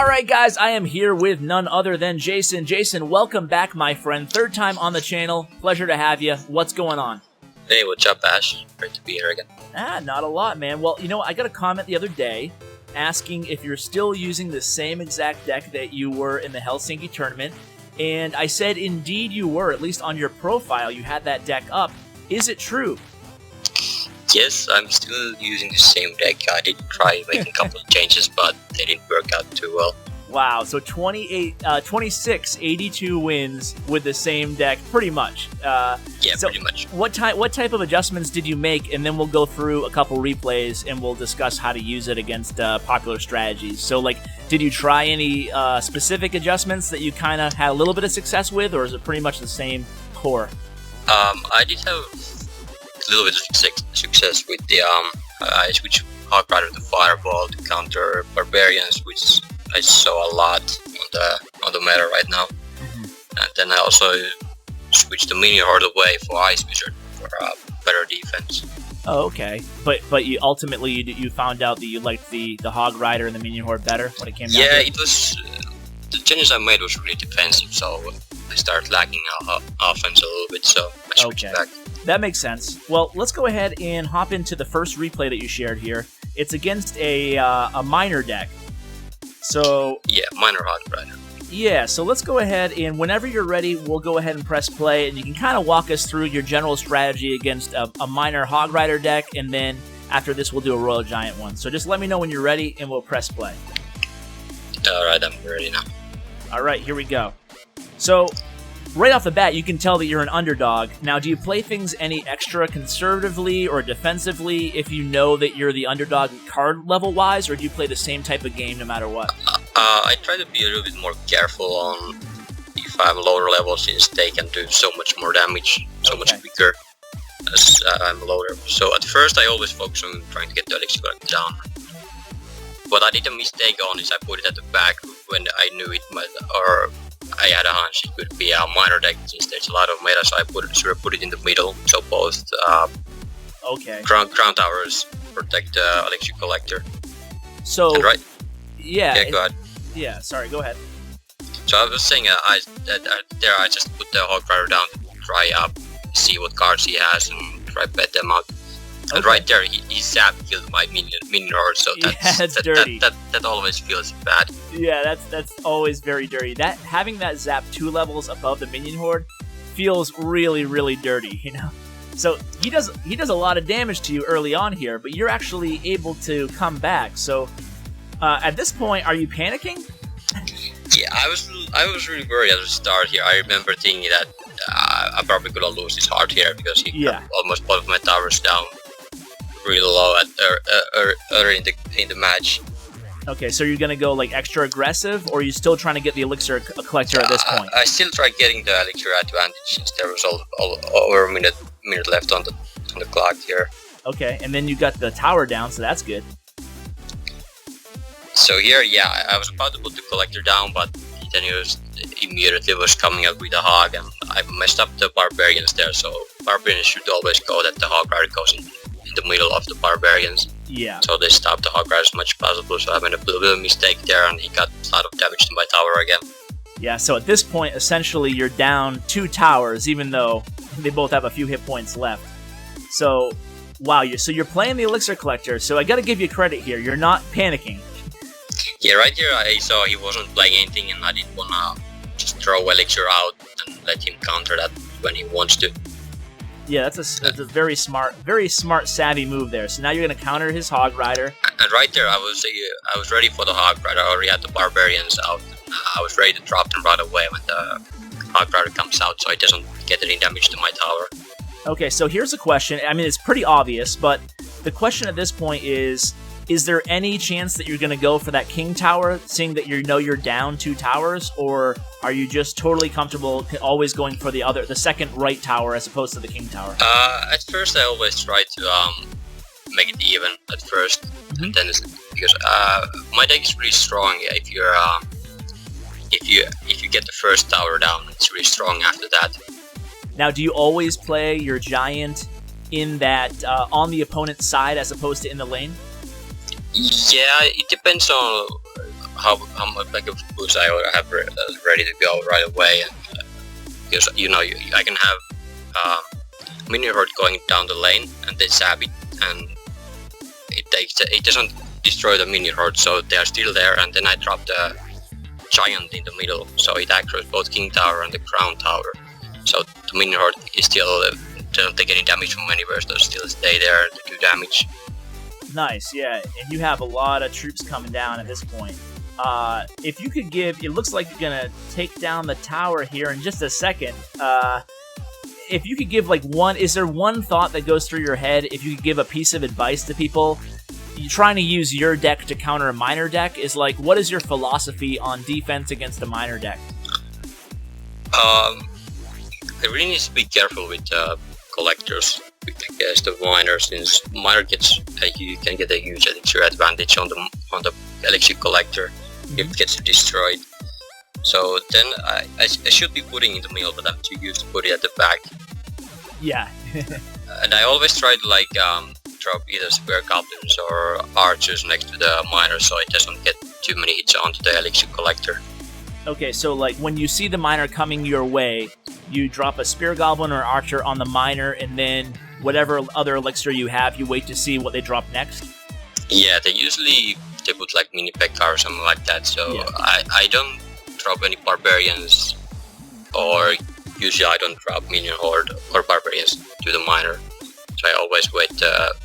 Alright guys, I am here with none other than Jason. Jason, welcome back my friend. Third time on the channel. Pleasure to have you. What's going on? Hey, what's up, Ash? Great to be here again. Not a lot, man. Well, you know, I got a comment the other day asking if you're still using the same exact deck that you were in the Helsinki tournament. And I said, indeed you were. At least on your profile, you had that deck up. Is it true? Yes, I'm still using the same deck. I did try making a couple of changes, but they didn't work out too well. Wow, so 26, 82 wins with the same deck, pretty much. Yeah, so pretty much. What type of adjustments did you make? And then we'll go through a couple replays and we'll discuss how to use it against popular strategies. So, like, did you try any specific adjustments that you kind of had a little bit of success with, or is it pretty much the same core? I did have a little bit of success with the I switched Hog Rider to Fireball to counter Barbarians, which I saw a lot on the meta right now. And then I also switched the Mini Horde away for Ice Wizard for better defense. Oh, okay. But you ultimately you found out that you liked the Hog Rider and the Mini Horde better when it came down to it? Yeah, it was the changes I made was really defensive, so I started lacking offense a little bit, so I switched back. That makes sense. Well, let's go ahead and hop into the first replay that you shared here. It's against a minor deck. So yeah, minor Hog Rider. Yeah, so let's go ahead and whenever you're ready, we'll go ahead and press play, and you can kind of walk us through your general strategy against a minor Hog Rider deck, and then after this we'll do a Royal Giant one. So just let me know when you're ready, and we'll press play. Alright, I'm ready now. Alright, here we go. So, right off the bat, you can tell that you're an underdog. Now, do you play things any extra conservatively or defensively if you know that you're the underdog card level-wise, or do you play the same type of game no matter what? I try to be a little bit more careful on if I'm lower level, since they can do so much more damage, so much quicker as I'm lower. So at first I always focus on trying to get the elixir down. What I did a mistake on is I put it at the back when I knew it might, or I had a hunch it could be a minor deck since there's a lot of meta, so I put it in the middle, so both crown towers protect the elixir collector. So and yeah, go ahead. Yeah, sorry, go ahead. So I was saying I just put the Hog Rider down to try see what cards he has and try bet them out. And right there, he zap killed my minion horde, so that's dirty. That always feels bad. Yeah, that's always very dirty. Having that zap 2 levels above the minion horde feels really, really dirty, you know? So he does a lot of damage to you early on here, but you're actually able to come back. So at this point, are you panicking? Yeah, I was really worried at the start here. I remember thinking that I'm probably gonna lose this hard here because he got almost both of my towers down really low at early in the match. Okay, so you're gonna go like extra aggressive, or are you still trying to get the elixir collector at this point? I still try getting the elixir advantage since there was over a minute left on the clock here. Okay, and then you got the tower down, so that's good. So here, yeah, I was about to put the collector down, but then he immediately was coming up with a hog, and I messed up the barbarians there. So barbarians should always go that the Hog Rider goes in the middle of the barbarians. Yeah. So they stop the Hog Rider as much as possible. So I made a little bit of mistake there, and he got a lot of damage to my tower again. Yeah. So at this point, essentially, you're down 2 towers, even though they both have a few hit points left. So, wow. So you're playing the elixir collector. So I got to give you credit here. You're not panicking. Yeah, right here I saw he wasn't playing anything, and I didn't wanna just throw elixir out and let him counter that when he wants to. Yeah, that's a very smart, savvy move there. So now you're gonna counter his Hog Rider. And right there, I was ready for the Hog Rider. I already had the barbarians out. I was ready to drop them right away when the Hog Rider comes out, so he doesn't get any damage to my tower. Okay, so here's a question. I mean, it's pretty obvious, but the question at this point is there any chance that you're going to go for that king tower, seeing that you're down 2 towers, or are you just totally comfortable always going for the second right tower as opposed to the king tower? At first, I always try to make it even at first, and then because my deck is really strong. Yeah, if you get the first tower down, it's really strong after that. Now, do you always play your giant in that on the opponent's side as opposed to in the lane? Yeah, it depends on how much like of boost I have ready to go right away, and because I can have minion horde going down the lane and they zap it, and it doesn't destroy the minion horde, so they are still there, and then I drop the giant in the middle, so it activates both king tower and the crown tower, so the minion horde is still don't take any damage from anywhere, so still stay there to do damage. Nice, yeah, and you have a lot of troops coming down at this point. If you could give, it looks like you're gonna take down the tower here in just a second. If you could give like is there one thought that goes through your head? If you could give a piece of advice to people trying to use your deck to counter a minor deck, is like, what is your philosophy on defense against a minor deck? I really need to be careful with collectors against the minor, since minor you can get a huge elixir advantage on the elixir collector if it gets destroyed. So then I should be putting in the middle, but I'm too used to put it at the back. Yeah. And I always try to like drop either spear goblins or archers next to the miner, so it doesn't get too many hits onto the elixir collector. Okay, so like when you see the miner coming your way, you drop a spear goblin or archer on the miner, and then whatever other elixir you have, you wait to see what they drop next? Yeah, they put like mini P.E.K.K.A. or something like that, so yeah. I don't drop any barbarians, or usually I don't drop minion horde or barbarians to the miner, so I always wait to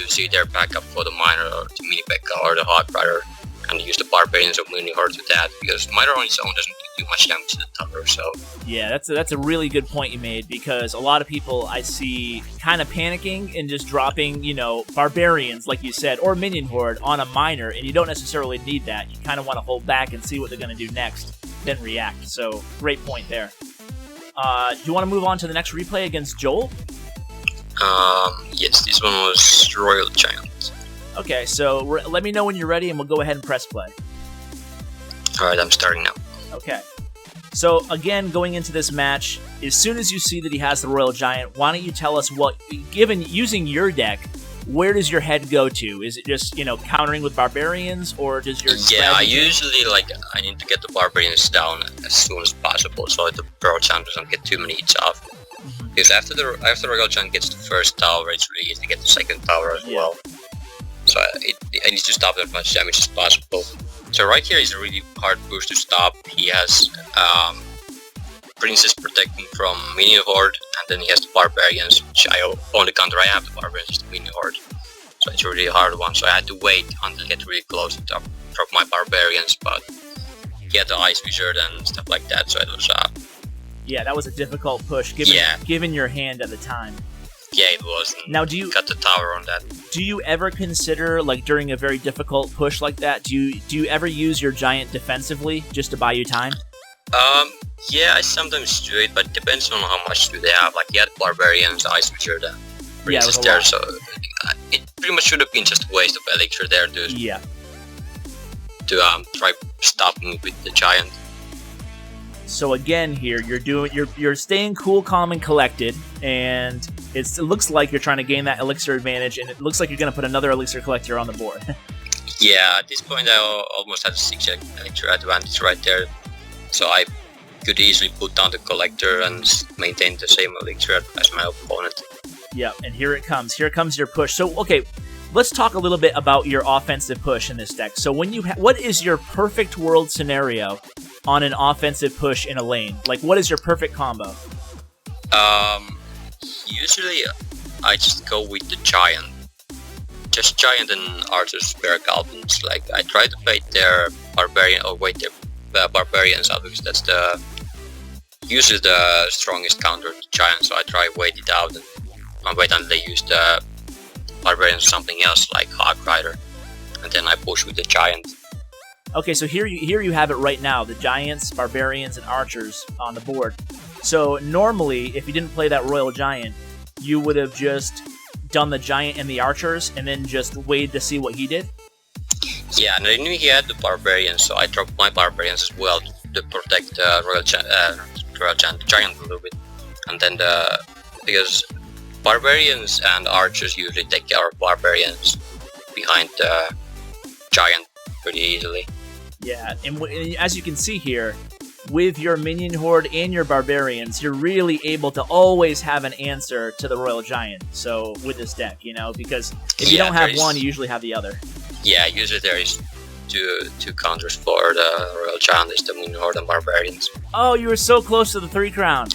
see their backup for the miner or the mini P.E.K.K.A. or the Hog Rider, and use the barbarians or minion horde to that, because miner on its own doesn't do too much damage to the tower. So yeah, that's a really good point you made, because a lot of people I see kind of panicking and just dropping, barbarians, like you said, or minion horde on a miner, and you don't necessarily need that. You kind of want to hold back and see what they're going to do next, then react. So great point there. Do you want to move on to the next replay against Joel? Yes, this one was Royal Giant. Okay, so let me know when you're ready, and we'll go ahead and press play. Alright, I'm starting now. Okay. So, again, going into this match, as soon as you see that he has the Royal Giant, why don't you tell us using your deck, where does your head go to? Is it just, countering with barbarians, or does your I usually, I need to get the barbarians down as soon as possible, so the Royal Giant doesn't get too many hits off. Because after the Royal Giant gets the first tower, it's really easy to get the second tower as well. So I need to stop as much damage as possible. So right here is a really hard push to stop. He has Princess protecting from Minion Horde, and then he has the Barbarians, which on the counter I have the Barbarians, just the Minion Horde. So it's a really hard one, so I had to wait until I get really close to drop my Barbarians, but he had the Ice Wizard and stuff like that, so it was yeah, that was a difficult push, given your hand at the time. Yeah, it was. Now, do you cut the tower on that? Do you ever consider, during a very difficult push like that, do you ever use your giant defensively just to buy you time? Yeah, I sometimes do it, but it depends on how much do they have. Like, he had Barbarians, Ice Wizard, Princess there, so it pretty much should have been just a waste of elixir there to try stopping with the giant. So again, here you're staying cool, calm, and collected, and it looks like you're trying to gain that elixir advantage, and it looks like you're going to put another elixir collector on the board. Yeah, at this point I almost had a 6 elixir advantage right there, so I could easily put down the collector and maintain the same elixir as my opponent. Yeah, and here it comes. Here comes your push. So okay, let's talk a little bit about your offensive push in this deck. So when what is your perfect world scenario on an offensive push in a lane? Like, what is your perfect combo? Usually I just go with the giant. Just giant and archers, spare goblins. Like, I try to bait their barbarians out, because that's usually the strongest counter to giant, so I try wait it out and wait until they use the barbarians or something else like Hog Rider, and then I push with the giant. Okay, so here you have it right now, the giants, barbarians, and archers on the board. So normally, if you didn't play that Royal Giant, you would have just done the giant and the archers, and then just waited to see what he did? Yeah, and I knew he had the barbarians, so I dropped my barbarians as well to protect the Royal Giant a little bit. And then because barbarians and archers usually take care of barbarians behind the giant pretty easily. Yeah, and as you can see here, with your minion horde and your barbarians, you're really able to always have an answer to the Royal Giant. So with this deck, because if you don't have one, you usually have the other. Yeah, usually there is two counters for the Royal Giant, is the minion horde and barbarians. Oh, you were so close to the 3 crown.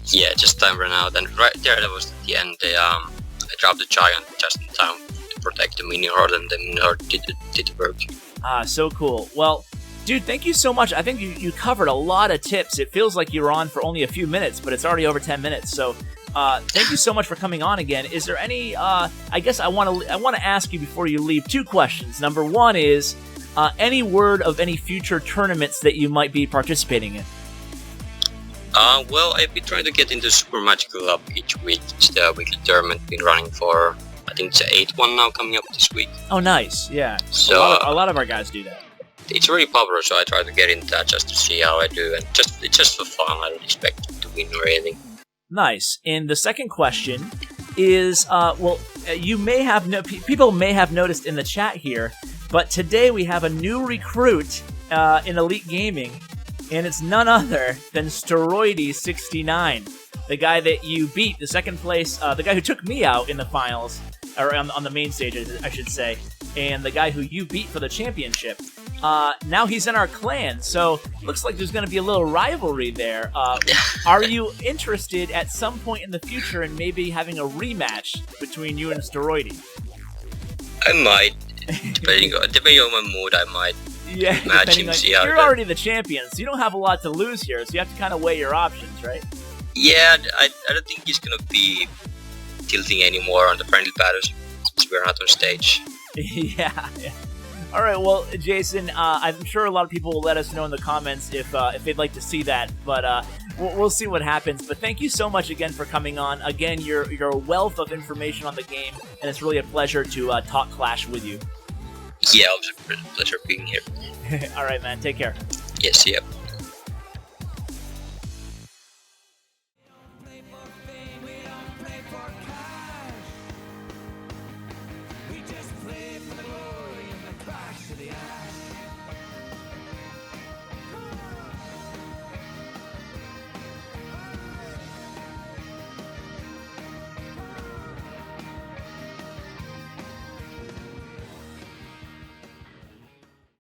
Yeah, just time ran out, and right there, that was the end. I dropped the Giant just in time to protect the minion horde, and the minion horde did the work. Ah, so cool. Well, dude, thank you so much. I think you covered a lot of tips. It feels like you were on for only a few minutes, but it's already over 10 minutes. So thank you so much for coming on again. Is there any, I guess I want to ask you before you leave 2 questions. Number 1 is, any word of any future tournaments that you might be participating in? Well, I've been trying to get into Super Magical Up each week. It's the weekly tournament been running for, I think it's the 8th one now coming up this week. Oh, nice. Yeah. So a lot of our guys do that. It's really popular, so I try to get into that just to see how I do, and it's just for fun. I don't expect to win or anything. Nice. And the second question is, you may have people may have noticed in the chat here, but today we have a new recruit in Elite Gaming, and it's none other than Steroidy69, the guy that you beat, the second place, the guy who took me out in the finals, or on the main stage, I should say, and the guy who you beat for the championship. Now he's in our clan, so looks like there's going to be a little rivalry there. Are you interested at some point in the future in maybe having a rematch between you and Steroidy? I might, depending on my mood, I might. Yeah, match him, see how you're already the champion, so you don't have a lot to lose here, so you have to kind of weigh your options, right? Yeah, I don't think he's going to be tilting anymore on the friendly battles, since we're not on stage. Yeah. All right, well, Jason, I'm sure a lot of people will let us know in the comments if they'd like to see that, but we'll see what happens. But thank you so much again for coming on. Again, you're a wealth of information on the game, and it's really a pleasure to talk Clash with you. Yeah, it was a pleasure being here. All right, man. Take care. Yes, yeah.